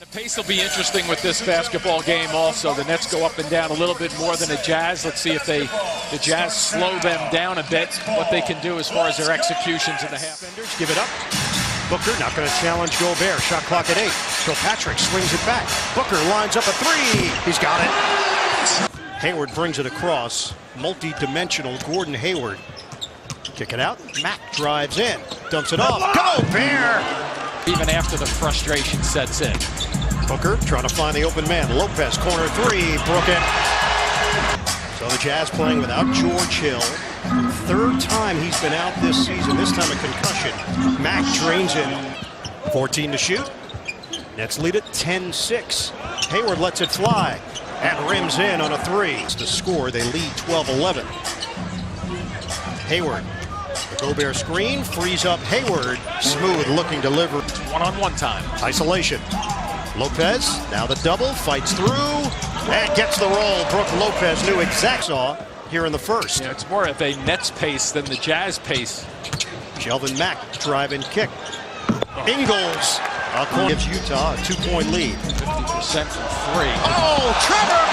The pace will be interesting with this basketball game also. The Nets go up and down a little bit more than the Jazz. Let's see if the Jazz slow them down a bit, what they can do as far as their executions in the half. Defenders give it up. Booker not going to challenge Gobert. Shot clock at 8. Kilpatrick swings it back. Booker lines up a 3. He's got it. Hayward brings it across. Multi-dimensional Gordon Hayward. Kick it out. Mack drives in. Dumps it off. Gobert! Even after the frustration sets in. Booker trying to find the open man. Lopez, corner 3. Brooklyn. So the Jazz playing without George Hill. Third time he's been out this season. This time a concussion. Mack drains in. 14 to shoot. Nets lead it 10-6. Hayward lets it fly and rims in on a 3. To score, they lead 12-11. Hayward. The Gobert screen frees up Hayward. Smooth looking deliver. One-on-one time. Isolation. Lopez, now the double, fights through, and gets the roll. Brook Lopez knew exact saw here in the first. Yeah, it's more of a Nets pace than the Jazz pace. Shelvin Mack, drive and kick. Ingles gives Utah a 2-point lead. 50% from 3. Oh, Trevor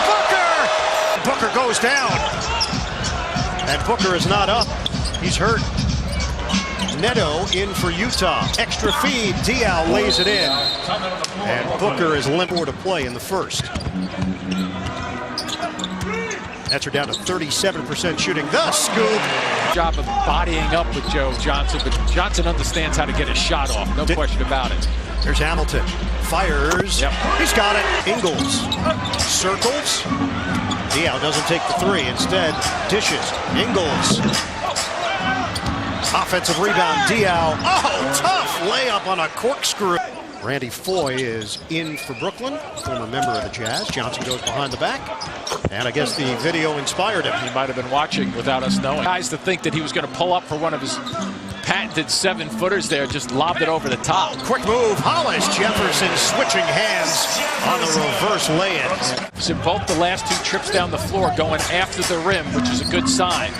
Booker! Booker goes down. And Booker is not up. He's hurt. Neto in for Utah. Extra feed. Diaw lays it in. And Booker is limp to play in the first. Nets are down to 37% shooting. The scoop. Job of bodying up with Joe Johnson, but Johnson understands how to get a shot off. No question about it. Here's Hamilton. Fires. Yep. He's got it. Ingles. Circles. Diaw doesn't take the 3. Instead, dishes. Ingles. Offensive rebound. Diaw. Oh, tough layup on a corkscrew. Randy Foye is in for Brooklyn, former member of the Jazz. Johnson goes behind the back, and I guess the video inspired him. He might have been watching without us knowing. Guys to think that he was going to pull up for one of his patented 7-footers there, just lobbed it over the top. Quick move. Hollis Jefferson switching hands on the reverse lay-in. So both the last 2 trips down the floor going after the rim, which is a good sign.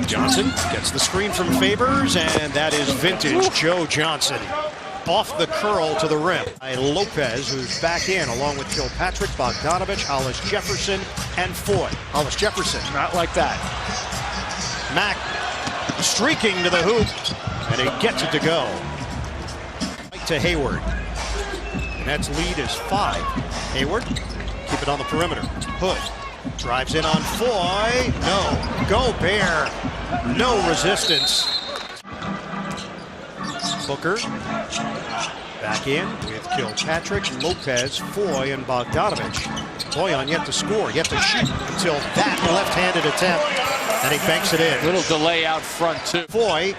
Johnson gets the screen from Favors, and that is vintage Joe Johnson. Off the curl to the rim. Lopez, who's back in, along with Kilpatrick, Bogdanovich, Hollis Jefferson, and Foye. Hollis Jefferson. Not like that. Mack streaking to the hoop, and he gets it to go. Right to Hayward. The Nets lead is 5. Hayward, keep it on the perimeter. Hood drives in on Foye. No. Gobert. No resistance. Booker back in with Kilpatrick, Lopez, Foye, and Bogdanovich. Bojan yet to score, yet to shoot until that left-handed attempt, and he banks it in. Little delay out front, too. Foye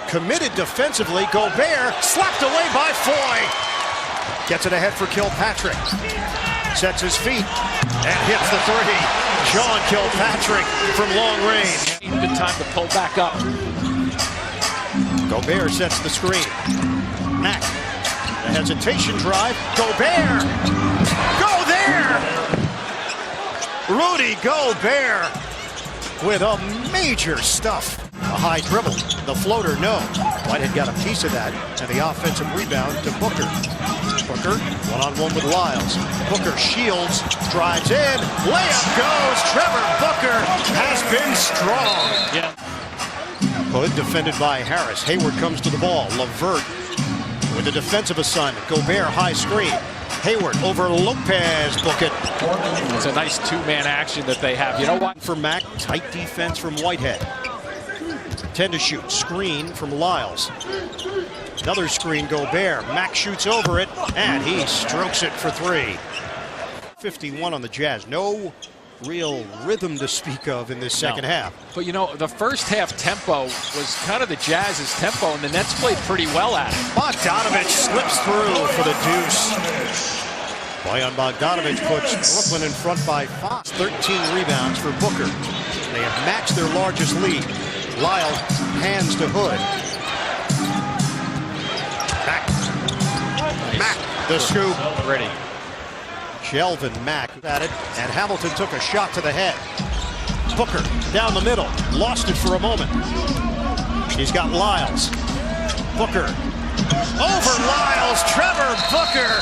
committed defensively. Gobert slapped away by Foye. Gets it ahead for Kilpatrick. Sets his feet and hits the 3. John Kilpatrick from long range. Good time to pull back up. Gobert sets the screen. Mack, the hesitation drive. Gobert! Go there! Rudy Gobert with a major stuff. A high dribble. The floater, no. Whitehead got a piece of that. And the offensive rebound to Booker. Booker, one-on-one with Lyles. Booker shields, drives in. Layup goes. Trevor Booker has been strong. Yeah. Hood defended by Harris. Hayward comes to the ball. LeVert with a defensive assignment. Gobert high screen. Hayward over Lopez. Book it. It's a nice 2-man action that they have. You know what? For Mack, tight defense from Whitehead. 10 to shoot. Screen from Lyles. Another screen. Gobert. Mack shoots over it, and he strokes it for 3. 51 on the Jazz. No real rhythm to speak of in this second half. But you know, the first half tempo was kind of the Jazz's tempo, and the Nets played pretty well at it. Bogdanovich slips through for the deuce. Bojan Bogdanovich puts Brooklyn in front by 5. 13 rebounds for Booker. They have matched their largest lead. Lyles hands to Hood. Mack, the scoop. Ready. Shelvin Mack at it, and Hamilton took a shot to the head. Booker down the middle, lost it for a moment. He's got Lyles. Booker over Lyles. Trevor Booker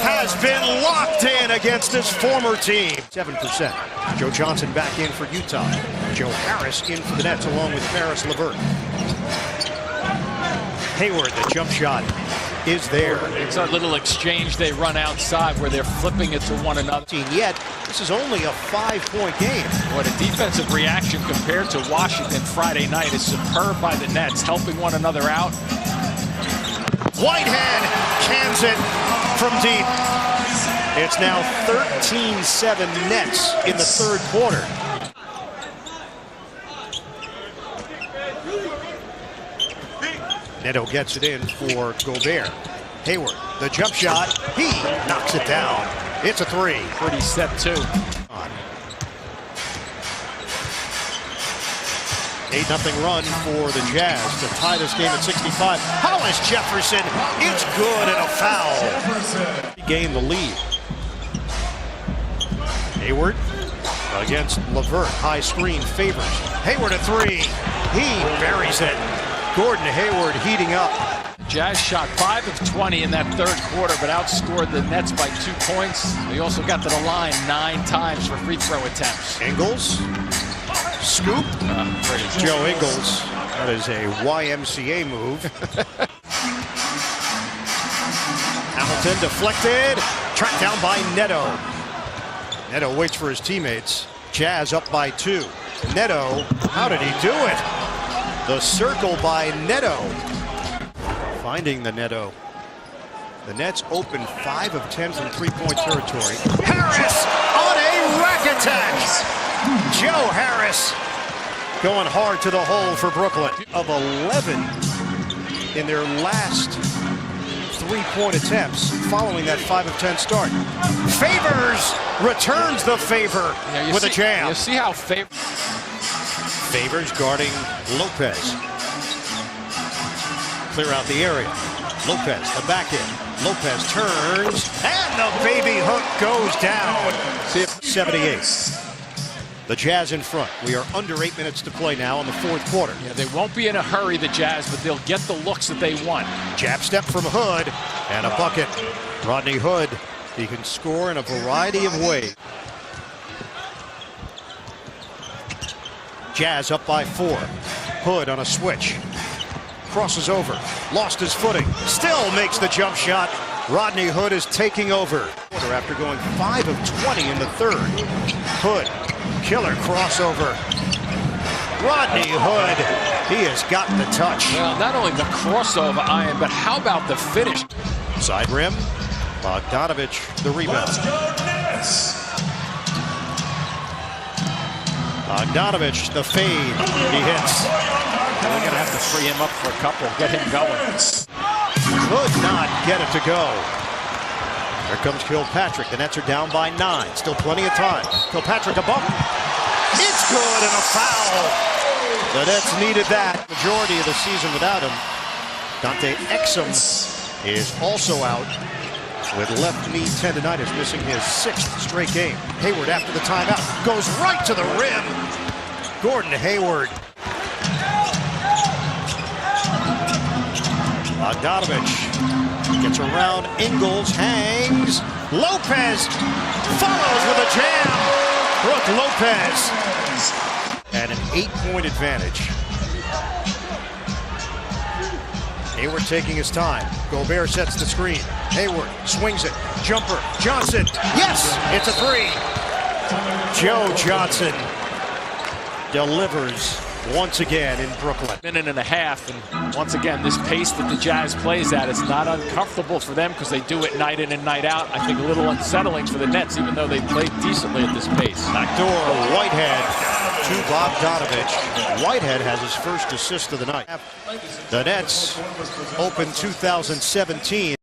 has been locked in against his former team. 7%. Joe Johnson back in for Utah. Joe Harris in for the Nets along with Caris LeVert. Hayward, the jump shot is there. It's a little exchange they run outside where they're flipping it to one another. Yet, this is only a 5-point game. What a defensive reaction compared to Washington Friday night is superb by the Nets, helping one another out. Whitehead cans it from deep. It's now 13-7 Nets in the third quarter. Neto gets it in for Gobert. Hayward, the jump shot. He knocks it down. It's a three. Pretty set, too. 8-0 run for the Jazz to tie this game at 65. Hollis Jefferson, it's good and a foul. He gained the lead. Hayward against LeVert. High screen favors. Hayward a three. He buries it. Gordon Hayward heating up. Jazz shot 5 of 20 in that third quarter, but outscored the Nets by 2 points. They also got to the line 9 times for free throw attempts. Ingles. Scoop. Joe Ingles. That is a YMCA move. Hamilton deflected. Tracked down by Neto. Neto waits for his teammates. Jazz up by 2. Neto, how did he do it? The circle by Neto. Finding the Neto. The Nets open 5 of 10 from three-point territory. Harris on a rack attack. Joe Harris going hard to the hole for Brooklyn. Of 11 in their last three-point attempts following that 5 of 10 start. Favors returns the favor with a jam. You see how Favors guarding Lopez. Clear out the area. Lopez, the back end. Lopez turns, and the baby hook goes down. 78. The Jazz in front. We are under 8 minutes to play now in the fourth quarter. Yeah, they won't be in a hurry, the Jazz, but they'll get the looks that they want. Jab step from Hood, and a bucket. Rodney Hood, he can score in a variety of ways. Jazz up by 4. Hood on a switch. Crosses over. Lost his footing. Still makes the jump shot. Rodney Hood is taking over. After going 5 of 20 in the third. Hood. Killer crossover. Rodney Hood. He has got the touch. Well, not only the crossover, Ian, but how about the finish? Side rim. Bogdanovich, the rebound. Bogdanovich, the fade. He hits. They're going to have to free him up for a couple, get him going. Could not get it to go. Here comes Kilpatrick. The Nets are down by 9. Still plenty of time. Kilpatrick above. It's good and a foul. The Nets needed that. Majority of the season without him. Dante Exum is also out with left knee tendonitis, missing his 6th straight game. Hayward after the timeout goes right to the rim. Gordon Hayward. Bogdanovich gets around Ingles, hangs. Lopez follows with a jam. Brook Lopez. And an 8-point advantage. Hayward taking his time. Gobert sets the screen. Hayward swings it. Jumper. Johnson. Yes! It's a 3. Joe Johnson delivers once again in Brooklyn. Minute and a half, and once again, this pace that the Jazz plays at is not uncomfortable for them because they do it night in and night out. I think a little unsettling for the Nets, even though they played decently at this pace. Backdoor, Whitehead to Bogdanovich. Whitehead has his first assist of the night. The Nets open 2017.